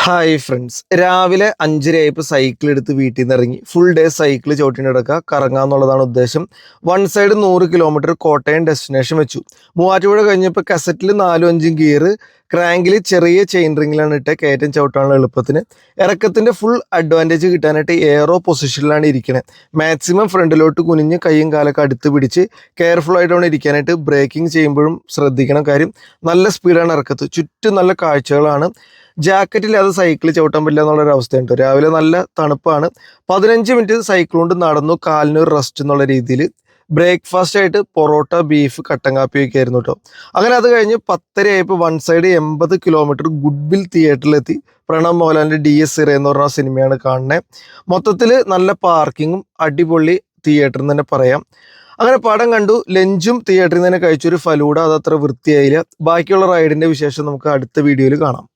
Hi friends, രാവിലെ 5:30 cycle എടുത്ത് വീട്ടിൽ നിന്ന് ഇറങ്ങി ഫുൾ ഡേ സൈക്കിൾ ചവിട്ടി നടക്കുക, കറങ്ങാന്നുള്ളതാണ് ഉദ്ദേശം. One side 100 kilometre Kottayam destination വെച്ചു. മൂവാറ്റുപുഴ കഴിഞ്ഞപ്പോൾ കസറ്റിൽ 4-5 ഗിയർ, ക്രാങ്കിൽ ചെറിയ ചെയിൻ റിങ്ങിലാണ് ഇട്ട് കയറ്റം ചവിട്ടാനുള്ള എളുപ്പത്തിന്. ഇറക്കത്തിൻ്റെ ഫുൾ അഡ്വാൻറ്റേജ് കിട്ടാനായിട്ട് എയറോ പൊസിഷനിലാണ് ഇരിക്കുന്നത്. മാക്സിമം ഫ്രണ്ടിലോട്ട് കുനിഞ്ഞ് കൈയും കാലൊക്കെ അടുത്ത് പിടിച്ച് കെയർഫുൾ ആയിട്ടാണ് ഇരിക്കാനായിട്ട്. ബ്രേക്കിംഗ് ചെയ്യുമ്പോഴും ശ്രദ്ധിക്കണം. കാര്യം നല്ല സ്പീഡാണ് ഇറക്കത്ത്, ചുറ്റും നല്ല കാഴ്ചകളാണ്. ജാക്കറ്റില്ലാതെ സൈക്കിൾ ചവിട്ടാൻ പറ്റില്ല എന്നുള്ളൊരു അവസ്ഥയുണ്ട്. രാവിലെ നല്ല തണുപ്പാണ്. 15 മിനിറ്റ് സൈക്കിൾ കൊണ്ട് നടന്നു, കാലിനൊരു റെസ്റ്റ് എന്നുള്ള രീതിയിൽ. ബ്രേക്ക്ഫാസ്റ്റ് ആയിട്ട് പൊറോട്ട, ബീഫ്, കട്ടൻ കാപ്പി ഒക്കെ ആയിരുന്നു കേട്ടോ. അങ്ങനെ അത് കഴിഞ്ഞ് 10:30 ആയപ്പോൾ വൺ സൈഡ് 80 കിലോമീറ്റർ ഗുഡ്വിൽ തിയേറ്ററിലെത്തി. പ്രണവ് മോഹൻലാലിൻ്റെ DS ഇറ എന്ന് പറഞ്ഞ സിനിമയാണ് കാണുന്നത്. മൊത്തത്തിൽ നല്ല പാർക്കിങ്ങും അടിപൊളി തിയേറ്റർ എന്ന് തന്നെ പറയാം. അങ്ങനെ പടം കണ്ടു, ലഞ്ചും തിയേറ്ററിൽ നിന്ന് തന്നെ കഴിച്ചു. ഒരു ഫലൂഡ, അതത്ര വൃത്തിയായില്ല. ബാക്കിയുള്ള റൈഡിൻ്റെ വിശേഷം നമുക്ക് അടുത്ത വീഡിയോയിൽ കാണാം.